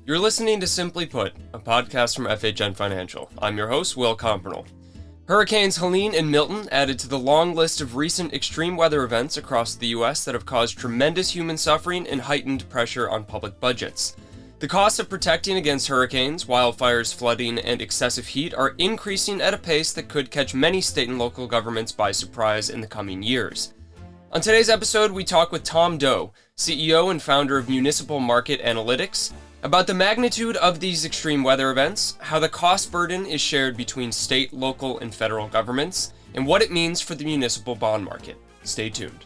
You're listening to Simply Put, a podcast from FHN Financial. I'm your host, Will Compernal. Hurricanes Helene and Milton added to the long list of recent extreme weather events across the U.S. that have caused tremendous human suffering and heightened pressure on public budgets. The costs of protecting against hurricanes, wildfires, flooding, and excessive heat are increasing at a pace that could catch many state and local governments by surprise in the coming years. On today's episode, we talk with Tom Doe, CEO and founder of Municipal Market Analytics, about the magnitude of these extreme weather events, how the cost burden is shared between state, local, and federal governments, and what it means for the municipal bond market. Stay tuned.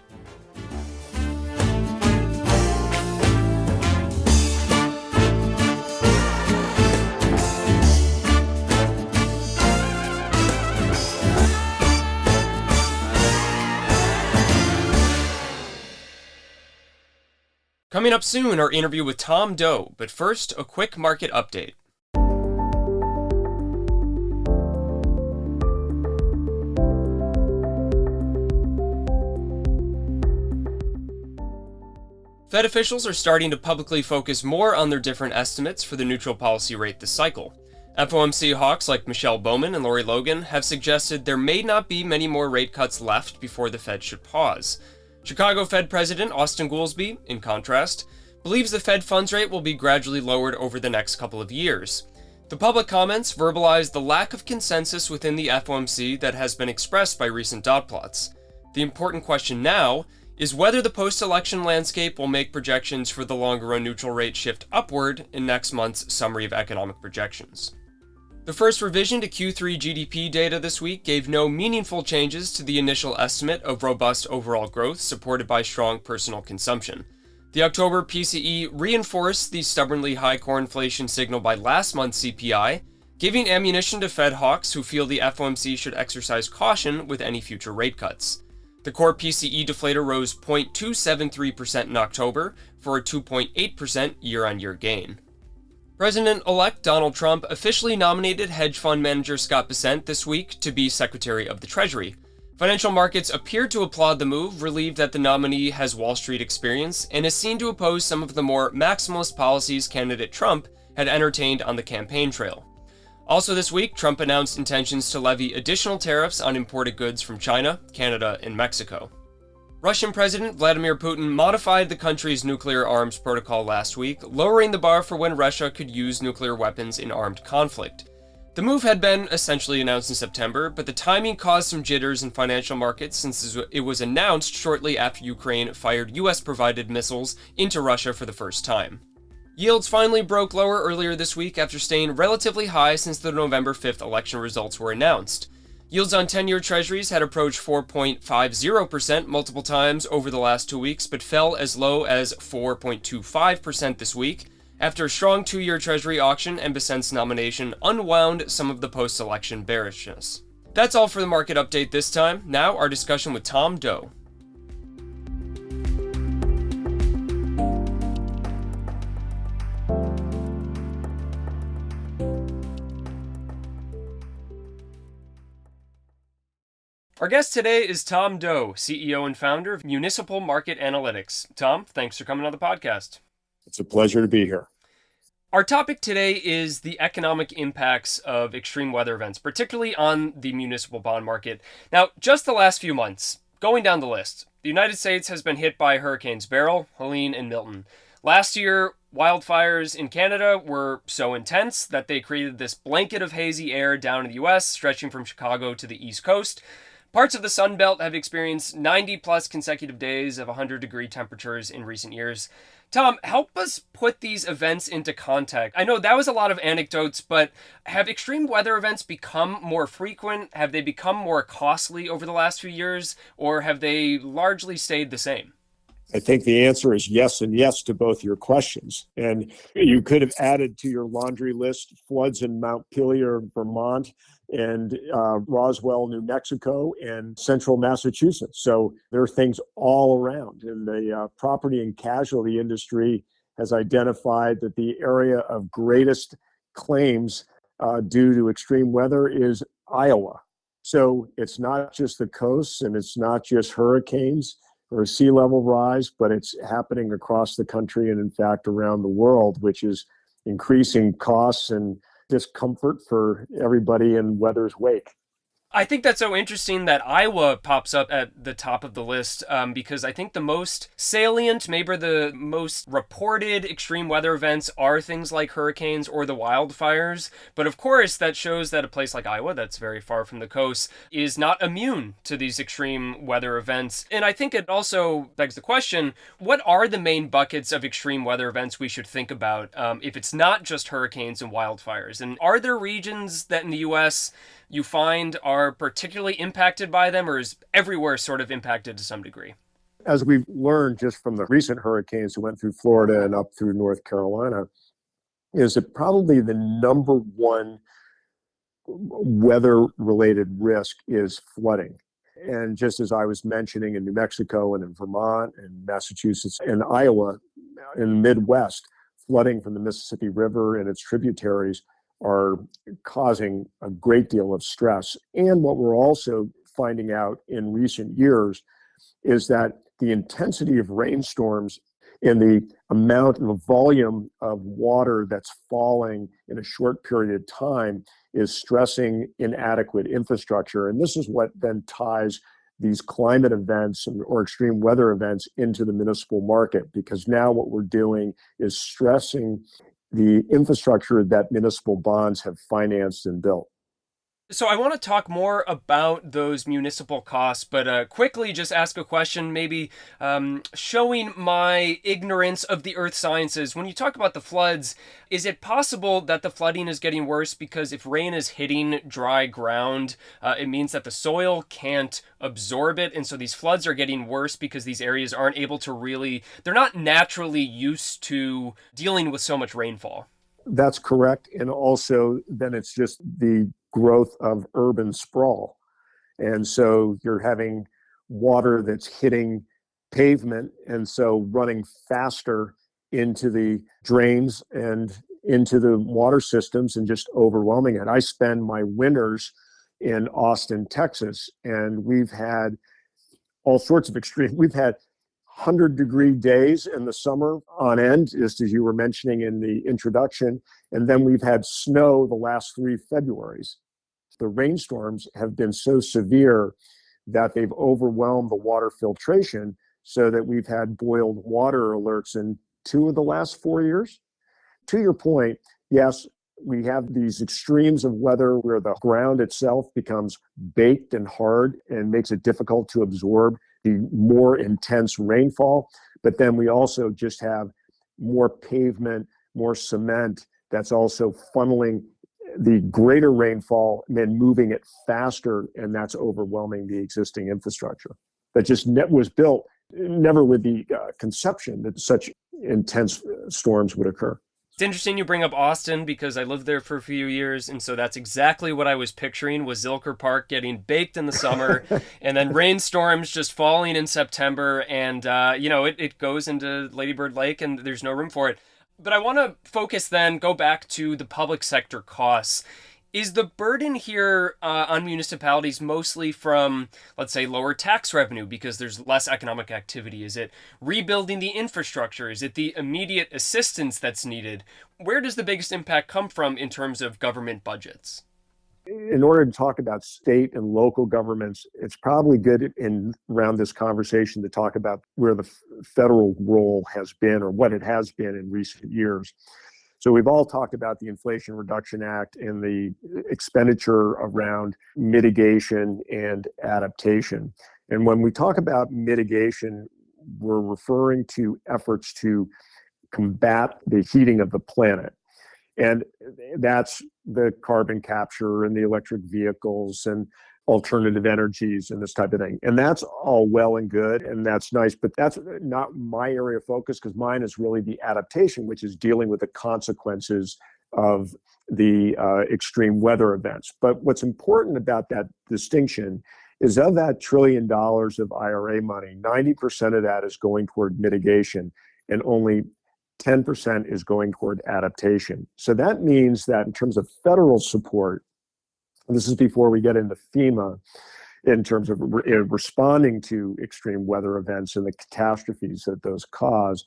Coming up soon, our interview with Tom Doe, but first, a quick market update. Fed officials are starting to publicly focus more on their different estimates for the neutral policy rate this cycle. FOMC hawks like Michelle Bowman and Lori Logan have suggested there may not be many more rate cuts left before the Fed should pause. Chicago Fed President Austin Goolsbee, in contrast, believes the Fed funds rate will be gradually lowered over the next couple of years. The public comments verbalize the lack of consensus within the FOMC that has been expressed by recent dot plots. The important question now is whether the post-election landscape will make projections for the longer-run neutral rate shift upward in next month's Summary of Economic Projections. The first revision to Q3 GDP data this week gave no meaningful changes to the initial estimate of robust overall growth supported by strong personal consumption. The October PCE reinforced the stubbornly high core inflation signal by last month's CPI, giving ammunition to Fed hawks who feel the FOMC should exercise caution with any future rate cuts. The core PCE deflator rose 0.273% in October for a 2.8% year-on-year gain. President-elect Donald Trump officially nominated hedge fund manager Scott Bessent this week to be Secretary of the Treasury. Financial markets appear to applaud the move, relieved that the nominee has Wall Street experience and is seen to oppose some of the more maximalist policies candidate Trump had entertained on the campaign trail. Also this week, Trump announced intentions to levy additional tariffs on imported goods from China, Canada, and Mexico. Russian President Vladimir Putin modified the country's nuclear arms protocol last week, lowering the bar for when Russia could use nuclear weapons in armed conflict. The move had been essentially announced in September, but the timing caused some jitters in financial markets since it was announced shortly after Ukraine fired US-provided missiles into Russia for the first time. Yields finally broke lower earlier this week after staying relatively high since the November 5th election results were announced. Yields on 10-year treasuries had approached 4.50% multiple times over the last 2 weeks, but fell as low as 4.25% this week after a strong 2-year treasury auction and Bessent's nomination unwound some of the post-election bearishness. That's all for the market update this time. Now, our discussion with Tom Doe. Our guest today is Tom Doe, CEO and founder of Municipal Market Analytics. Tom, thanks for coming on the podcast. It's a pleasure to be here. Our topic today is the economic impacts of extreme weather events, particularly on the municipal bond market. Now, just the last few months, going down the list, the United States has been hit by Hurricanes Beryl, Helene, and Milton. Last year, wildfires in Canada were so intense that they created this blanket of hazy air down in the U.S., stretching from Chicago to the East Coast. Parts of the Sun Belt have experienced 90-plus consecutive days of 100-degree temperatures in recent years. Tom, help us put these events into context. I know that was a lot of anecdotes, but have extreme weather events become more frequent? Have they become more costly over the last few years, or have they largely stayed the same? I think the answer is yes and yes to both your questions. And you could have added to your laundry list floods in Montpelier, Vermont, and Roswell, New Mexico, and central Massachusetts. So there are things all around. And the property and casualty industry has identified that the area of greatest claims due to extreme weather is Iowa. So it's not just the coasts and it's not just hurricanes or sea level rise, but it's happening across the country and in fact around the world, which is increasing costs and discomfort for everybody in weather's wake. I think that's so interesting that Iowa pops up at the top of the list because I think the most salient, maybe the most reported extreme weather events are things like hurricanes or the wildfires. But of course, that shows that a place like Iowa, that's very far from the coast, is not immune to these extreme weather events. And I think it also begs the question, what are the main buckets of extreme weather events we should think about if it's not just hurricanes and wildfires? And are there regions that in the U.S. you find are particularly impacted by them, or is everywhere sort of impacted to some degree? As we've learned just from the recent hurricanes that went through Florida and up through North Carolina, is that probably the number one weather-related risk is flooding. And just as I was mentioning in New Mexico and in Vermont and Massachusetts and Iowa, in the Midwest, flooding from the Mississippi River and its tributaries are causing a great deal of stress. And what we're also finding out in recent years is that the intensity of rainstorms and the amount and the volume of water that's falling in a short period of time is stressing inadequate infrastructure. And this is what then ties these climate events or extreme weather events into the municipal market, because now what we're doing is stressing the infrastructure that municipal bonds have financed and built. So I want to talk more about those municipal costs, but quickly just ask a question, maybe showing my ignorance of the earth sciences. When you talk about the floods, is it possible that the flooding is getting worse because if rain is hitting dry ground, it means that the soil can't absorb it, and so these floods are getting worse because these areas aren't able to really, they're not naturally used to dealing with so much rainfall? That's correct. And also, then it's just the growth of urban sprawl. And so you're having water that's hitting pavement and so running faster into the drains and into the water systems and just overwhelming it. I spend my winters in Austin, Texas, and we've had all sorts of extreme. We've had 100-degree days in the summer on end, just as you were mentioning in the introduction. And then we've had snow the last 3 Februaries. The rainstorms have been so severe that they've overwhelmed the water filtration so that we've had boiled water alerts in 2 of the last 4 years. To your point, yes, we have these extremes of weather where the ground itself becomes baked and hard and makes it difficult to absorb the more intense rainfall. But then we also just have more pavement, more cement that's also funneling the greater rainfall and then moving it faster, and that's overwhelming the existing infrastructure that just was built never with the conception that such intense storms would occur. It's interesting you bring up Austin because I lived there for a few years, and so that's exactly what I was picturing was Zilker Park getting baked in the summer and then rainstorms just falling in September, and it goes into Lady Bird Lake and there's no room for it. But I want to focus then, go back to the public sector costs. Is the burden here on municipalities mostly from, let's say, lower tax revenue because there's less economic activity? Is it rebuilding the infrastructure? Is it the immediate assistance that's needed? Where does the biggest impact come from in terms of government budgets? In order to talk about state and local governments, it's probably good around this conversation to talk about where the federal role has been or what it has been in recent years. So we've all talked about the Inflation Reduction Act and the expenditure around mitigation and adaptation. And when we talk about mitigation, we're referring to efforts to combat the heating of the planet. And that's the carbon capture and the electric vehicles and alternative energies and this type of thing. And that's all well and good, and that's nice, but that's not my area of focus because mine is really the adaptation, which is dealing with the consequences of the extreme weather events. But what's important about that distinction is of that $1 trillion of IRA money, 90% of that is going toward mitigation and only 10% is going toward adaptation. So that means that in terms of federal support, and this is before we get into FEMA, in terms of responding to extreme weather events and the catastrophes that those cause,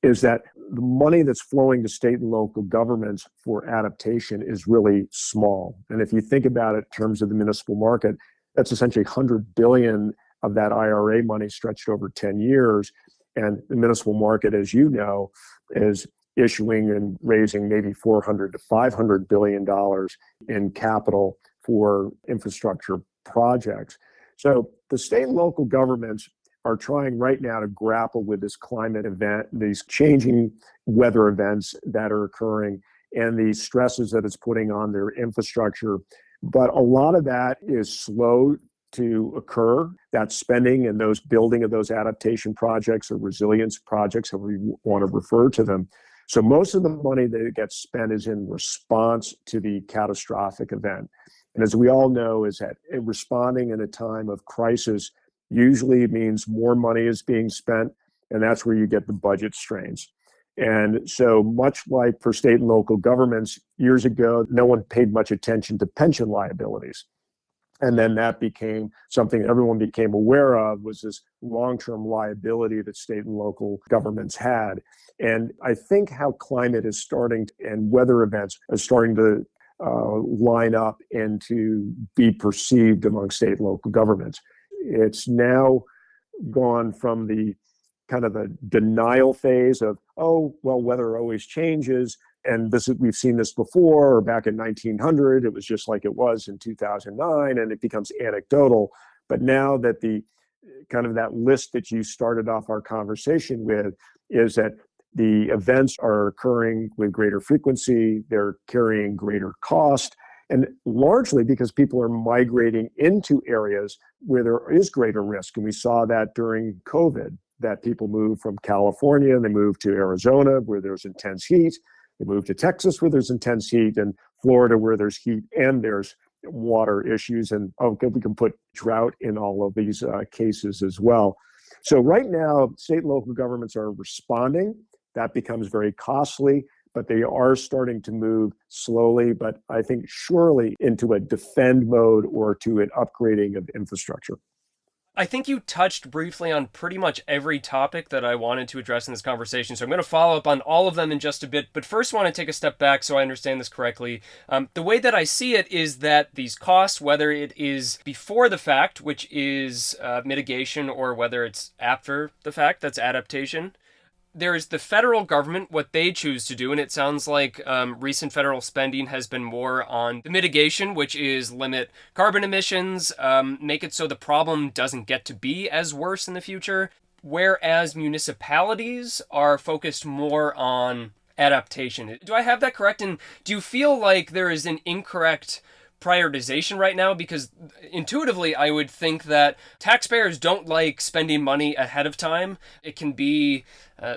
is that the money that's flowing to state and local governments for adaptation is really small. And if you think about it in terms of the municipal market, that's essentially 100 billion of that IRA money stretched over 10 years. And the municipal market, as you know, is issuing and raising maybe $400 to $500 billion in capital for infrastructure projects. So the state and local governments are trying right now to grapple with this climate event, these changing weather events that are occurring, and the stresses that it's putting on their infrastructure. But a lot of that is slow to occur. That spending and those building of those adaptation projects or resilience projects, however you want to refer to them. So most of the money that gets spent is in response to the catastrophic event. And as we all know, is that responding in a time of crisis usually means more money is being spent, and that's where you get the budget strains. And so much like for state and local governments, years ago, no one paid much attention to pension liabilities. And then that became something everyone became aware of, was this long-term liability that state and local governments had. And I think how climate is starting and weather events are starting to line up and to be perceived among state and local governments. It's now gone from the kind of the denial phase of, oh, well, weather always changes. And we've seen this before, or back in 1900, it was just like it was in 2009, and it becomes anecdotal. But now that the kind of that list that you started off our conversation with is that the events are occurring with greater frequency, they're carrying greater cost, and largely because people are migrating into areas where there is greater risk. And we saw that during COVID, that people moved from California and they moved to Arizona where there's intense heat. They moved to Texas where there's intense heat, and Florida where there's heat and there's water issues. And we can put drought in all of these cases as well. So right now, state and local governments are responding. That becomes very costly, but they are starting to move slowly, but I think surely into a defend mode or to an upgrading of infrastructure. I think you touched briefly on pretty much every topic that I wanted to address in this conversation, so I'm going to follow up on all of them in just a bit, but first want to take a step back so I understand this correctly. The way that I see it is that these costs, whether it is before the fact, which is mitigation, or whether it's after the fact, that's adaptation, there's the federal government, what they choose to do, and it sounds like recent federal spending has been more on the mitigation, which is limit carbon emissions, make it so the problem doesn't get to be as worse in the future, whereas municipalities are focused more on adaptation. Do I have that correct? And do you feel like there is an incorrect prioritization right now? Because intuitively, I would think that taxpayers don't like spending money ahead of time. It can be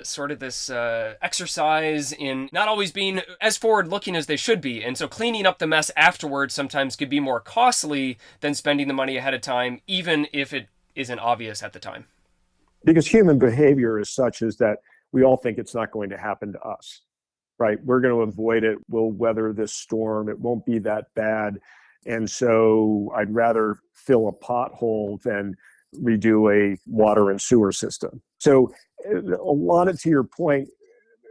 sort of this exercise in not always being as forward-looking as they should be. And so cleaning up the mess afterwards sometimes could be more costly than spending the money ahead of time, even if it isn't obvious at the time. Because human behavior is such as that we all think it's not going to happen to us. Right, we're going to avoid it. We'll weather this storm. It won't be that bad. And so I'd rather fill a pothole than redo a water and sewer system. So a lot of, to your point,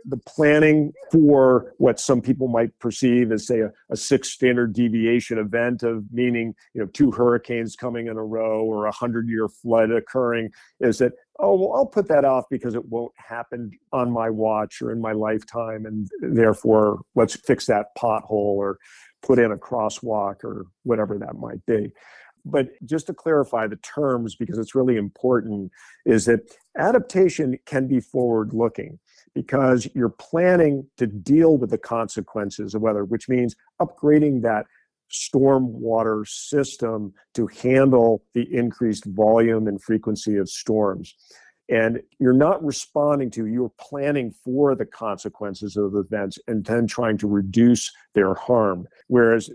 the planning for what some people might perceive as, say, a 6 standard deviation event of meaning, 2 hurricanes coming in a row or a 100-year flood occurring, is that, oh, well, I'll put that off because it won't happen on my watch or in my lifetime, and therefore let's fix that pothole or put in a crosswalk or whatever that might be. But just to clarify the terms, because it's really important, is that adaptation can be forward-looking because you're planning to deal with the consequences of weather, which means upgrading that stormwater system to handle the increased volume and frequency of storms. And you're not responding to, you're planning for the consequences of events and then trying to reduce their harm. Whereas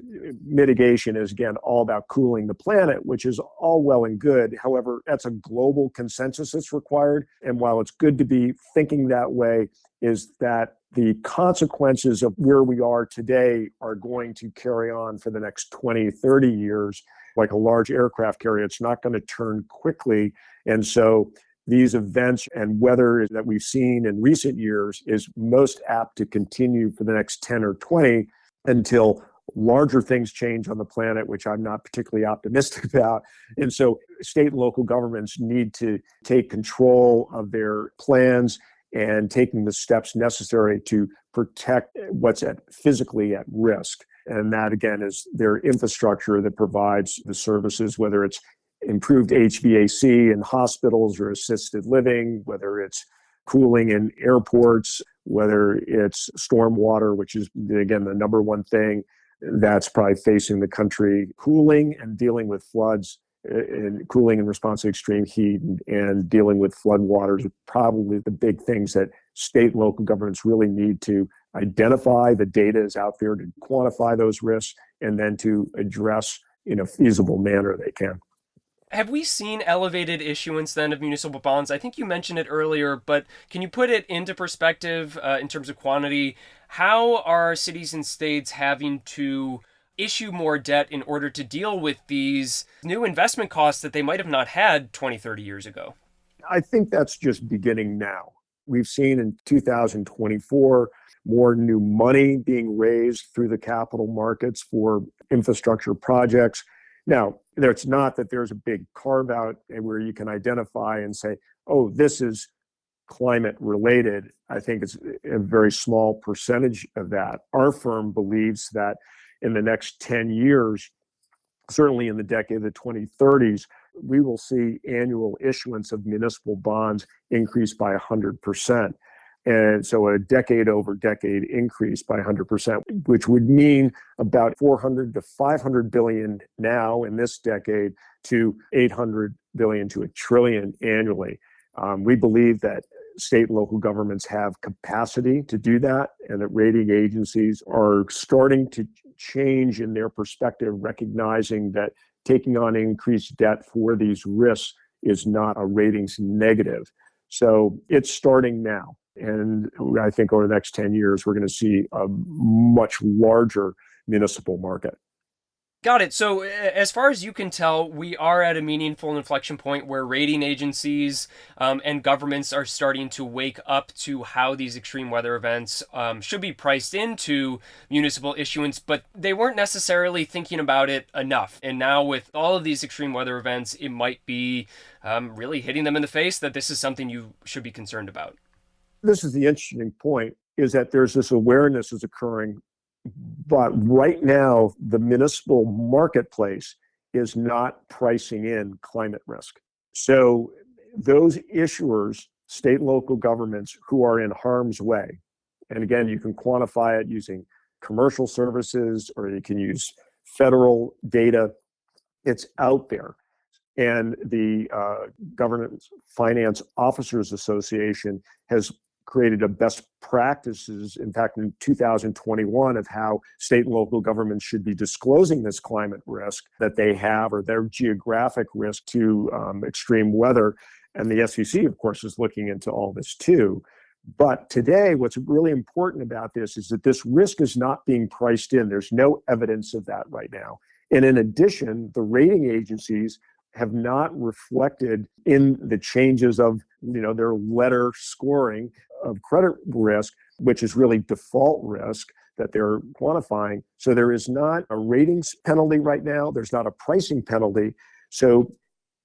mitigation is, again, all about cooling the planet, which is all well and good. However, that's a global consensus that's required. And while it's good to be thinking that way, is that the consequences of where we are today are going to carry on for the next 20, 30 years. Like a large aircraft carrier, it's not going to turn quickly. And so these events and weather that we've seen in recent years is most apt to continue for the next 10 or 20 until larger things change on the planet, which I'm not particularly optimistic about. And so state and local governments need to take control of their plans and taking the steps necessary to protect what's physically at risk. And that, again, is their infrastructure that provides the services, whether it's improved HVAC in hospitals or assisted living, whether it's cooling in airports, whether it's stormwater, which is, again, the number one thing that's probably facing the country, cooling and dealing with floods, and cooling in response to extreme heat and dealing with floodwaters are probably the big things that state and local governments really need to identify. The data is out there to quantify those risks and then to address in a feasible manner they can. Have we seen elevated issuance then of municipal bonds? I think you mentioned it earlier, but can you put it into perspective in terms of quantity? How are cities and states having to issue more debt in order to deal with these new investment costs that they might have not had 20, 30 years ago? I think that's just beginning now. We've seen in 2024 more new money being raised through the capital markets for infrastructure projects. Now, it's not that there's a big carve out where you can identify and say, oh, this is climate related. I think it's a very small percentage of that. Our firm believes that in the next 10 years, certainly in the decade of the 2030s, we will see annual issuance of municipal bonds increase by 100%. And so a decade over decade increase by 100%, which would mean about 400 to 500 billion now in this decade to 800 billion to a trillion annually. We believe that state and local governments have capacity to do that, and that rating agencies are starting to change in their perspective, recognizing that taking on increased debt for these risks is not a ratings negative. So it's starting now. And I think over the next 10 years, we're going to see a much larger municipal market. Got it. So, as far as you can tell, we are at a meaningful inflection point where rating agencies and governments are starting to wake up to how these extreme weather events should be priced into municipal issuance, but they weren't necessarily thinking about it enough. And now, with all of these extreme weather events, it might be really hitting them in the face that this is something you should be concerned about. This is the interesting point, is that there's this awareness is occurring. But right now, the municipal marketplace is not pricing in climate risk. So those issuers, state and local governments who are in harm's way, and again, you can quantify it using commercial services or you can use federal data, it's out there. And the Government Finance Officers Association has created a best practices, in fact, in 2021, of how state and local governments should be disclosing this climate risk that they have or their geographic risk to extreme weather. And the SEC, of course, is looking into all this too. But today, what's really important about this is that this risk is not being priced in. There's no evidence of that right now. And in addition, the rating agencies have not reflected in the changes of their letter scoring of credit risk, which is really default risk that they're quantifying. So there is not a ratings penalty right now. There's not a pricing penalty. So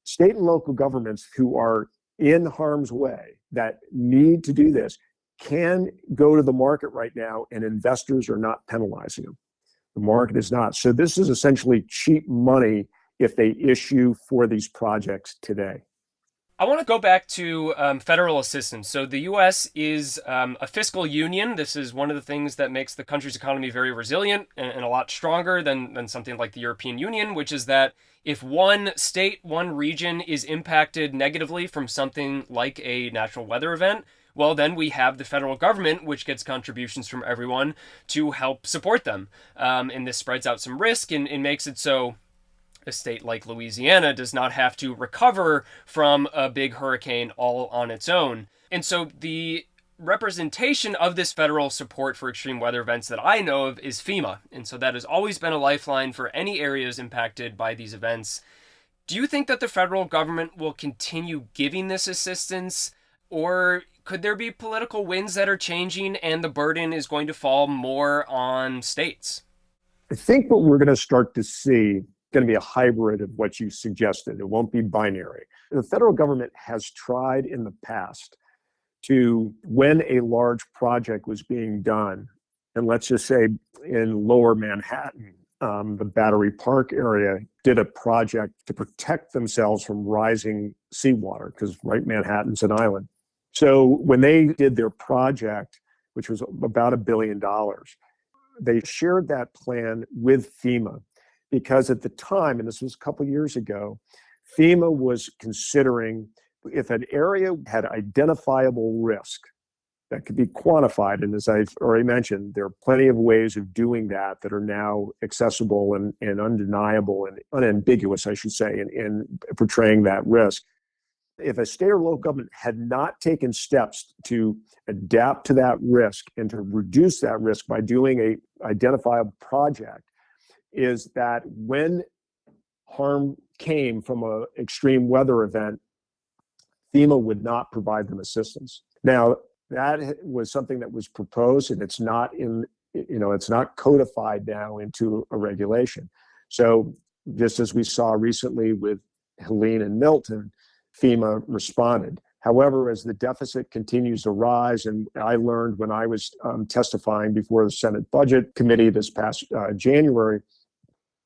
state and local governments who are in harm's way that need to do this can go to the market right now, and investors are not penalizing them. The market is not. So this is essentially cheap money if they issue for these projects today. I want to go back to federal assistance. So the U.S. is a fiscal union. This is one of the things that makes the country's economy very resilient and a lot stronger than something like the European Union, which is that if one state, one region is impacted negatively from something like a natural weather event, well, then we have the federal government, which gets contributions from everyone to help support them. And this spreads out some risk and makes it so a state like Louisiana does not have to recover from a big hurricane all on its own. And so the representation of this federal support for extreme weather events that I know of is FEMA. And so that has always been a lifeline for any areas impacted by these events. Do you think that the federal government will continue giving this assistance, or could there be political winds that are changing and the burden is going to fall more on states? I think what we're going to start to see going to be a hybrid of what you suggested. It won't be binary. The federal government has tried in the past to, when a large project was being done, and let's just say in lower Manhattan, the Battery Park area did a project to protect themselves from rising seawater, because right, Manhattan's an island. So when they did their project, which was about $1 billion, they shared that plan with FEMA, because at the time, and this was a couple of years ago, FEMA was considering if an area had identifiable risk that could be quantified. And as I've already mentioned, there are plenty of ways of doing that are now accessible and undeniable and unambiguous, I should say, in portraying that risk. If a state or local government had not taken steps to adapt to that risk and to reduce that risk by doing a identifiable project, is that when harm came from an extreme weather event, FEMA would not provide them assistance. Now, that was something that was proposed, and it's not it's not codified now into a regulation. So just as we saw recently with Helene and Milton, FEMA responded. However, as the deficit continues to rise, and I learned when I was testifying before the Senate Budget Committee this past January,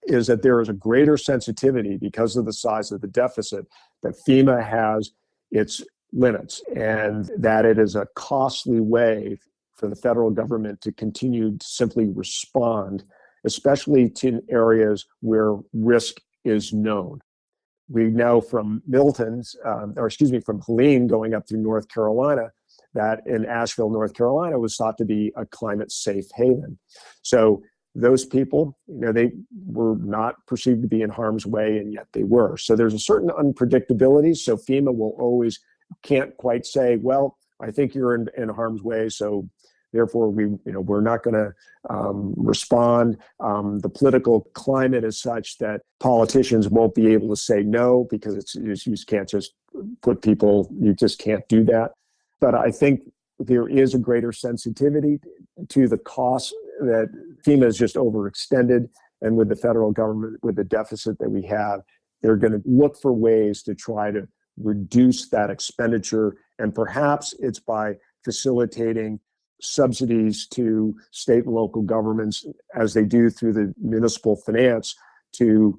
is that there is a greater sensitivity because of the size of the deficit that FEMA has its limits, and that it is a costly way for the federal government to continue to simply respond, especially to areas where risk is known. We know from from Helene going up through North Carolina, that in Asheville, North Carolina was thought to be a climate safe haven. So those people, they were not perceived to be in harm's way, and yet they were. So there's a certain unpredictability. So FEMA can't quite say, well, I think you're in harm's way, so therefore we're not going to respond. The political climate is such that politicians won't be able to say no, because you can't just you just can't do that. But I think there is a greater sensitivity to the costs that FEMA is just overextended. And with the federal government, with the deficit that we have, they're going to look for ways to try to reduce that expenditure. And perhaps it's by facilitating subsidies to state and local governments, as they do through the municipal finance, to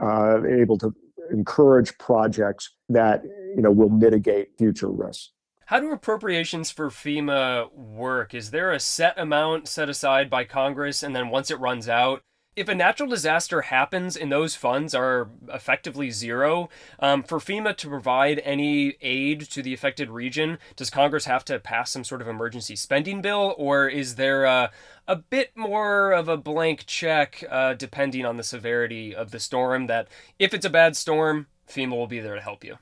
able to encourage projects that will mitigate future risks. How do appropriations for FEMA work? Is there a set amount set aside by Congress, and then once it runs out, if a natural disaster happens and those funds are effectively zero, for FEMA to provide any aid to the affected region, does Congress have to pass some sort of emergency spending bill, or is there a bit more of a blank check depending on the severity of the storm, that if it's a bad storm, FEMA will be there to help you?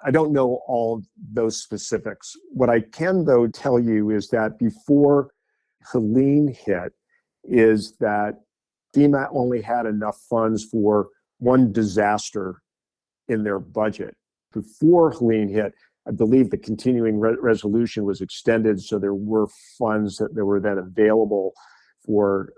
I don't know all those specifics. What I can, though, tell you is that before Helene hit, is that FEMA only had enough funds for one disaster in their budget. Before Helene hit, I believe the continuing resolution was extended, so there were funds that were then available for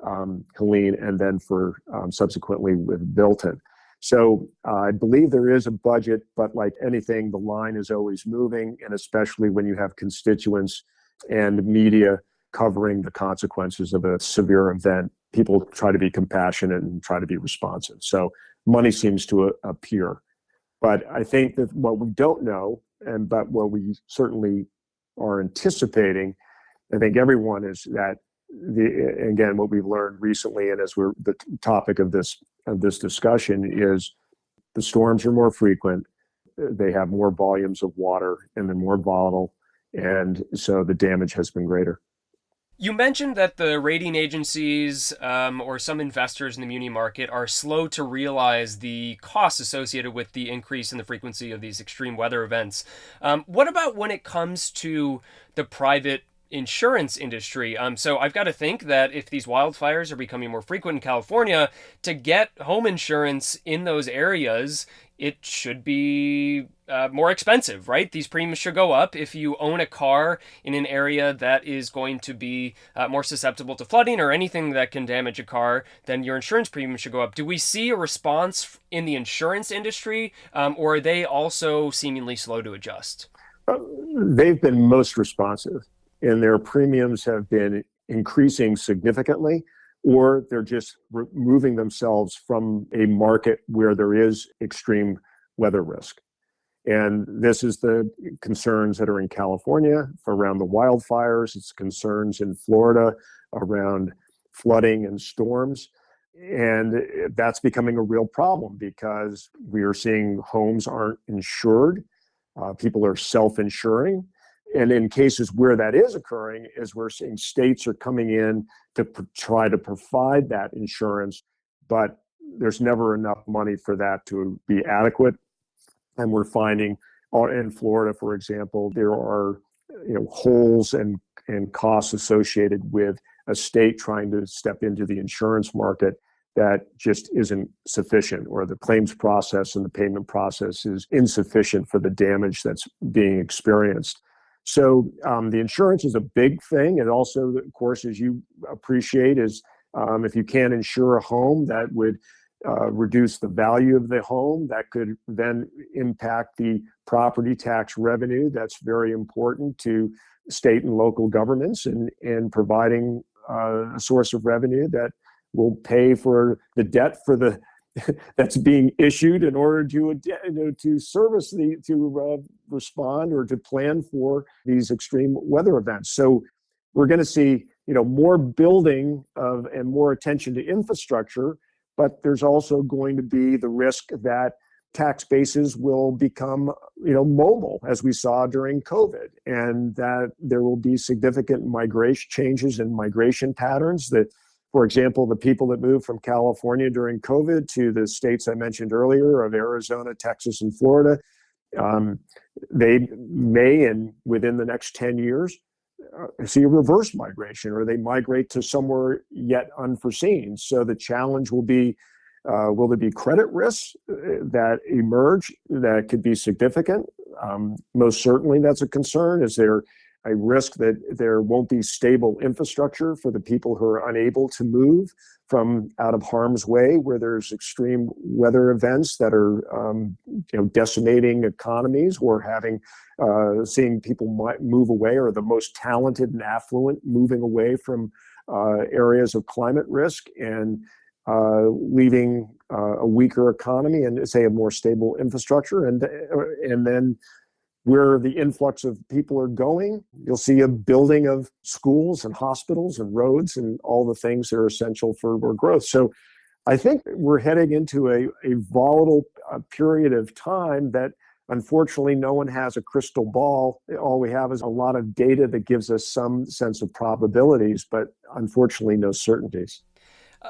Helene, and then for subsequently with Milton. So I believe there is a budget, but like anything, the line is always moving, and especially when you have constituents and media covering the consequences of a severe event, people try to be compassionate and try to be responsive. So money seems to appear. But I think that what we don't know but what we certainly are anticipating, I think everyone, is that again, what we've learned recently, and as we're the topic of this discussion, is the storms are more frequent, they have more volumes of water, and they're more volatile, and so the damage has been greater. You mentioned that the rating agencies or some investors in the muni market are slow to realize the costs associated with the increase in the frequency of these extreme weather events. What about when it comes to the private insurance industry? So I've got to think that if these wildfires are becoming more frequent in California, to get home insurance in those areas, it should be more expensive, right? These premiums should go up. If you own a car in an area that is going to be more susceptible to flooding or anything that can damage a car, then your insurance premium should go up. Do we see a response in the insurance industry, or are they also seemingly slow to adjust? They've been most responsive, and their premiums have been increasing significantly, or they're just removing themselves from a market where there is extreme weather risk. And this is the concerns that are in California around the wildfires. It's concerns in Florida around flooding and storms. And that's becoming a real problem because we are seeing homes aren't insured. People are self-insuring. And in cases where that is occurring, is we're seeing states are coming in to try to provide that insurance, but there's never enough money for that to be adequate. And we're finding in Florida, for example, there are holes and costs associated with a state trying to step into the insurance market that just isn't sufficient, or the claims process and the payment process is insufficient for the damage that's being experienced. So the insurance is a big thing. And also, of course, as you appreciate, is if you can't insure a home, that would reduce the value of the home. That could then impact the property tax revenue. That's very important to state and local governments in providing a source of revenue that will pay for the debt for the that's being issued in order to service to respond or to plan for these extreme weather events. So we're going to see more building of and more attention to infrastructure, but there's also going to be the risk that tax bases will become mobile, as we saw during COVID, and that there will be significant migration changes in migration patterns. That, for example, the people that moved from California during COVID to the states I mentioned earlier of Arizona, Texas, and Florida, they may, and within the next 10 years, see a reverse migration, or they migrate to somewhere yet unforeseen. So the challenge will be, will there be credit risks that emerge that could be significant? Most certainly that's a concern. Is there a risk that there won't be stable infrastructure for the people who are unable to move from out of harm's way, where there's extreme weather events that are decimating economies, or seeing people move away, or the most talented and affluent moving away from areas of climate risk and leaving a weaker economy and, say, a more stable infrastructure, and then where the influx of people are going, you'll see a building of schools and hospitals and roads and all the things that are essential for growth. So I think we're heading into a volatile period of time that, unfortunately, no one has a crystal ball. All we have is a lot of data that gives us some sense of probabilities, but unfortunately, no certainties.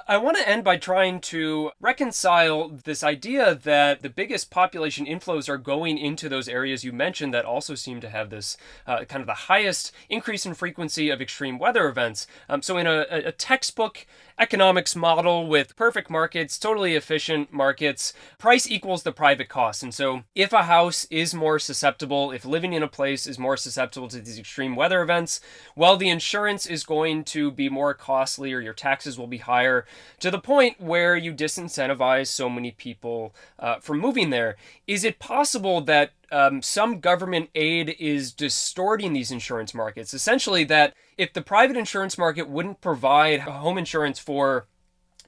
I want to end by trying to reconcile this idea that the biggest population inflows are going into those areas you mentioned that also seem to have this kind of the highest increase in frequency of extreme weather events. So in a textbook economics model with perfect markets, totally efficient markets, price equals the private cost. And so if a house is more susceptible, if living in a place is more susceptible to these extreme weather events, well, the insurance is going to be more costly, or your taxes will be higher, to the point where you disincentivize so many people from moving there. Is it possible that some government aid is distorting these insurance markets? Essentially, that if the private insurance market wouldn't provide home insurance for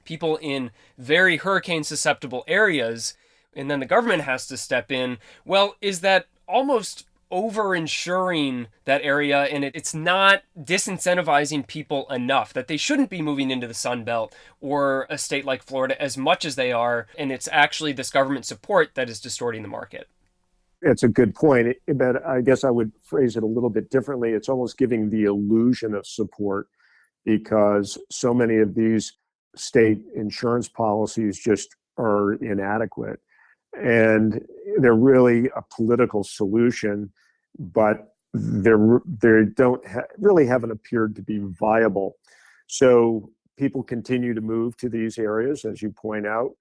people in very hurricane susceptible areas, and then the government has to step in, well, is that almost over-insuring that area, and it's not disincentivizing people enough, that they shouldn't be moving into the Sun Belt or a state like Florida as much as they are, and it's actually this government support that is distorting the market. It's a good point, but I guess I would phrase it a little bit differently. It's almost giving the illusion of support because so many of these state insurance policies just are inadequate. And they're really a political solution, but they don't really haven't appeared to be viable. So people continue to move to these areas, as you point out.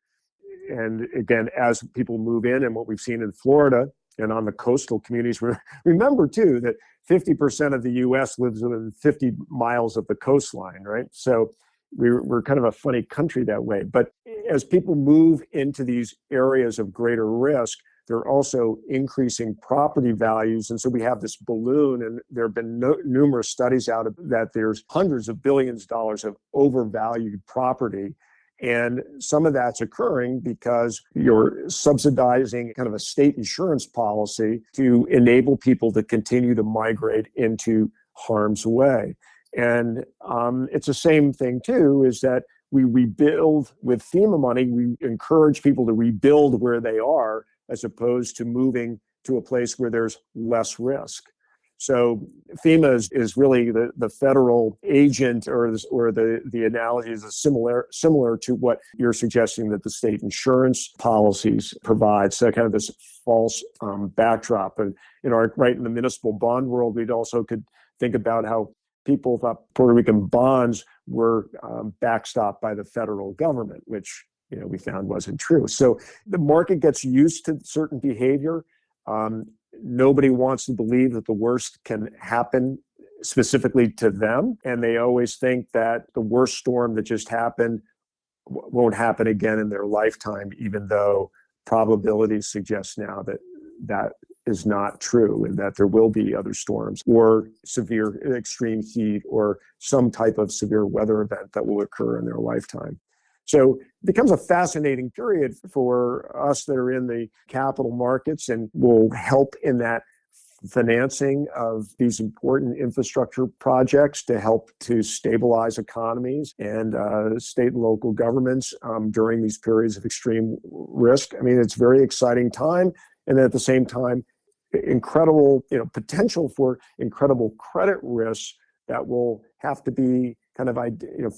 And again, as people move in, and what we've seen in Florida and on the coastal communities, remember too that 50% of the US lives within 50 miles of the coastline, right? So we're kind of a funny country that way. But as people move into these areas of greater risk, they're also increasing property values. And so we have this balloon, and there have been numerous studies out of that there's hundreds of billions of dollars of overvalued property. And some of that's occurring because you're subsidizing kind of a state insurance policy to enable people to continue to migrate into harm's way. And it's the same thing, too, is that we rebuild with FEMA money. We encourage people to rebuild where they are as opposed to moving to a place where there's less risk. So FEMA is really the federal agent, or the analogy is similar to what you're suggesting that the state insurance policies provide. So kind of this false backdrop. And right in the municipal bond world, we'd also could think about how people thought Puerto Rican bonds were backstopped by the federal government, which we found wasn't true. So the market gets used to certain behavior. Nobody wants to believe that the worst can happen specifically to them. And they always think that the worst storm that just happened won't happen again in their lifetime, even though probabilities suggest now that that is not true, and that there will be other storms or severe extreme heat or some type of severe weather event that will occur in their lifetime. So it becomes a fascinating period for us that are in the capital markets and will help in that financing of these important infrastructure projects to help to stabilize economies and state and local governments during these periods of extreme risk. I mean, it's a very exciting time. And at the same time, incredible, potential for incredible credit risks that will have to be kind of,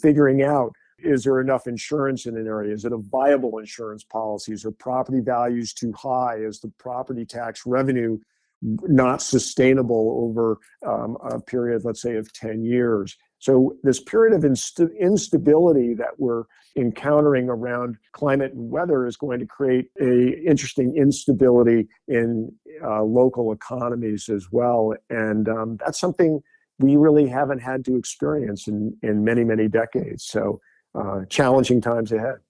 figuring out, is there enough insurance in an area? Is it a viable insurance policy? Is property values too high? Is the property tax revenue not sustainable over a period, let's say, of 10 years? So this period of instability that we're encountering around climate and weather is going to create a interesting instability in local economies as well. And that's something we really haven't had to experience in many, many decades. So challenging times ahead.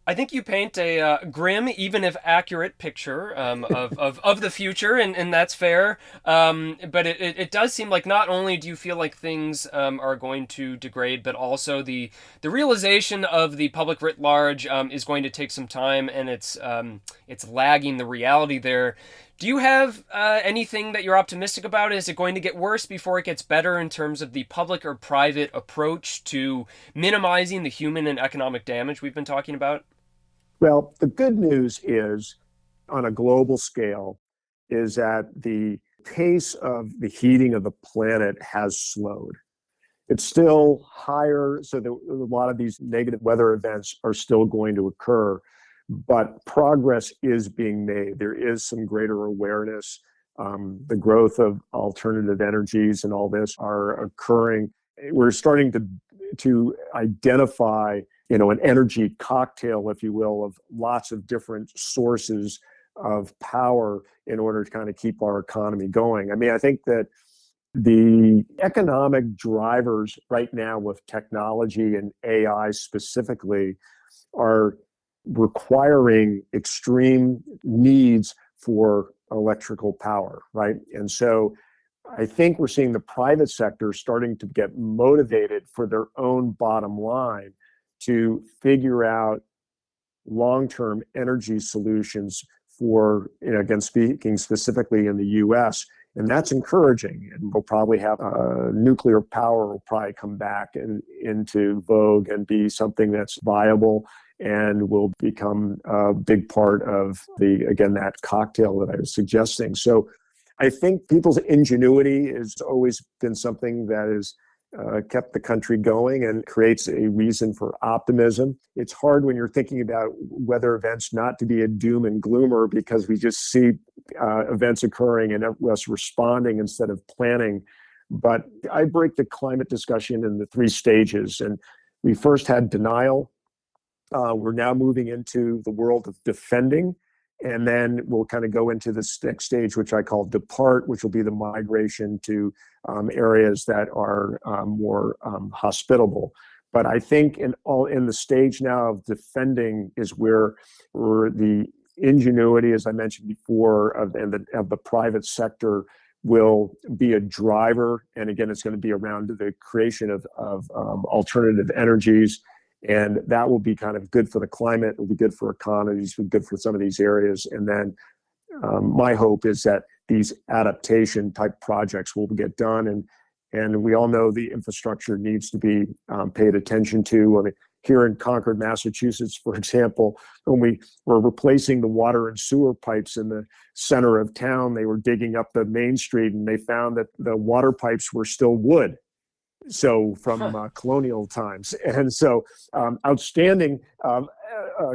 I think you paint a grim, even if accurate, picture of the future, and that's fair. But it does seem like not only do you feel like things are going to degrade, but also the realization of the public writ large is going to take some time, and it's lagging the reality there. Do you have anything that you're optimistic about? Is it going to get worse before it gets better in terms of the public or private approach to minimizing the human and economic damage we've been talking about? Well, the good news is, on a global scale, is that the pace of the heating of the planet has slowed. It's still higher, so that a lot of these negative weather events are still going to occur, but progress is being made. There is some greater awareness. The growth of alternative energies and all this are occurring. We're starting to identify, an energy cocktail, if you will, of lots of different sources of power in order to kind of keep our economy going. I mean, I think that the economic drivers right now with technology and AI specifically are requiring extreme needs for electrical power, right? And so I think we're seeing the private sector starting to get motivated for their own bottom line to figure out long-term energy solutions for, again, speaking specifically in the U.S., and that's encouraging. And we'll probably have nuclear power will probably come back into vogue and be something that's viable and will become a big part of that cocktail that I was suggesting. So I think people's ingenuity has always been something that has kept the country going and creates a reason for optimism. It's hard when you're thinking about weather events not to be a doom and gloomer, because we just see events occurring and us responding instead of planning. But I break the climate discussion into 3 stages. And we first had denial. We're now moving into the world of defending. And then we'll kind of go into this next stage, which I call depart, which will be the migration to areas that are more hospitable. But I think in the stage now of defending is where the ingenuity, as I mentioned before, of the private sector will be a driver. And again, it's going to be around the creation of alternative energies. And that will be kind of good for the climate. It'll be good for economies, it'll be good for some of these areas. And then my hope is that these adaptation type projects will get done. And we all know the infrastructure needs to be paid attention to. I mean, here in Concord, Massachusetts, for example, when we were replacing the water and sewer pipes in the center of town, they were digging up the main street and they found that the water pipes were still wood. So from colonial times. And so outstanding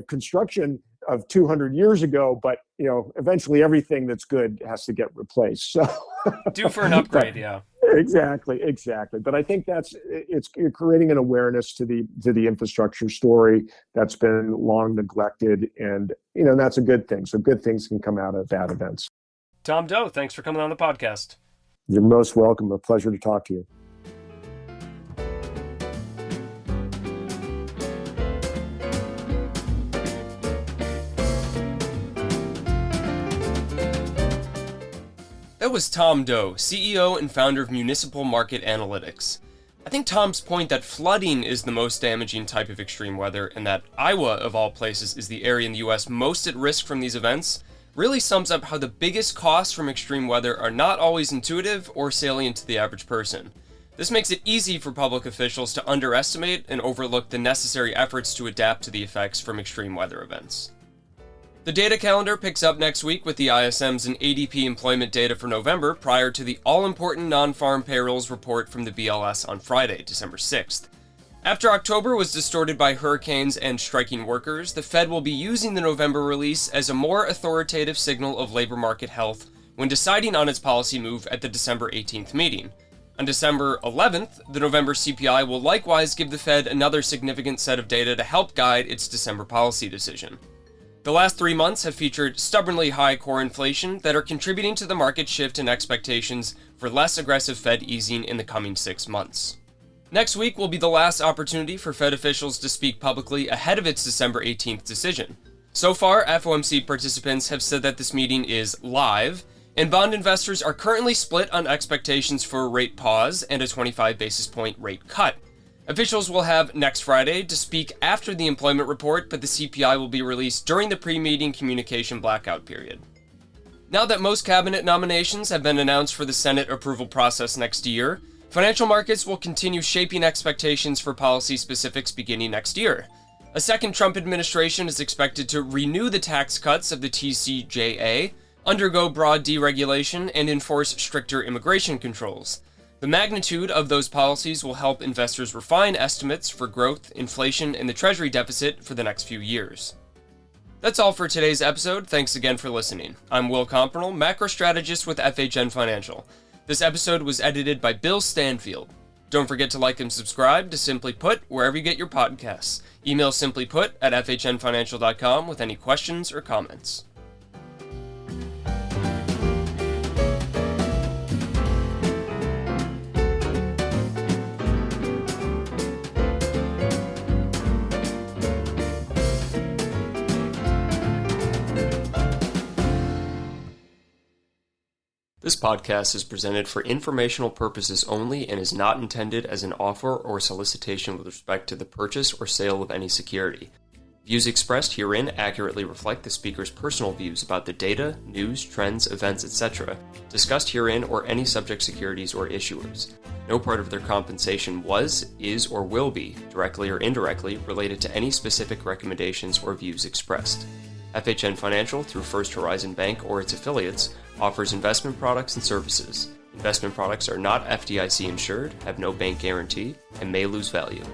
construction of 200 years ago, but eventually everything that's good has to get replaced. So due for an upgrade. Yeah, exactly. But I think it's creating an awareness to the infrastructure story that's been long neglected, and that's a good thing. So good things can come out of bad events. Tom Doe, thanks for coming on the podcast. You're most welcome. A pleasure to talk to you. That was Tom Doe, CEO and founder of Municipal Market Analytics. I think Tom's point that flooding is the most damaging type of extreme weather, and that Iowa, of all places, is the area in the US most at risk from these events, really sums up how the biggest costs from extreme weather are not always intuitive or salient to the average person. This makes it easy for public officials to underestimate and overlook the necessary efforts to adapt to the effects from extreme weather events. The data calendar picks up next week with the ISM's and ADP employment data for November prior to the all-important non-farm payrolls report from the BLS on Friday, December 6th. After October was distorted by hurricanes and striking workers, the Fed will be using the November release as a more authoritative signal of labor market health when deciding on its policy move at the December 18th meeting. On December 11th, the November CPI will likewise give the Fed another significant set of data to help guide its December policy decision. The last 3 months have featured stubbornly high core inflation that are contributing to the market shift in expectations for less aggressive Fed easing in the coming 6 months. Next week will be the last opportunity for Fed officials to speak publicly ahead of its December 18th decision. So far, FOMC participants have said that this meeting is live, and bond investors are currently split on expectations for a rate pause and a 25 basis point rate cut. Officials will have next Friday to speak after the employment report, but the CPI will be released during the pre-meeting communication blackout period. Now that most cabinet nominations have been announced for the Senate approval process next year, financial markets will continue shaping expectations for policy specifics beginning next year. A second Trump administration is expected to renew the tax cuts of the TCJA, undergo broad deregulation, and enforce stricter immigration controls. The magnitude of those policies will help investors refine estimates for growth, inflation, and the Treasury deficit for the next few years. That's all for today's episode. Thanks again for listening. I'm Will Compernell, macro strategist with FHN Financial. This episode was edited by Bill Stanfield. Don't forget to like and subscribe to Simply Put wherever you get your podcasts. Email simplyput@fhnfinancial.com with any questions or comments. This podcast is presented for informational purposes only and is not intended as an offer or solicitation with respect to the purchase or sale of any security. Views expressed herein accurately reflect the speaker's personal views about the data, news, trends, events, etc. discussed herein or any subject securities or issuers. No part of their compensation was, is, or will be, directly or indirectly, related to any specific recommendations or views expressed. FHN Financial, through First Horizon Bank or its affiliates, offers investment products and services. Investment products are not FDIC insured, have no bank guarantee, and may lose value.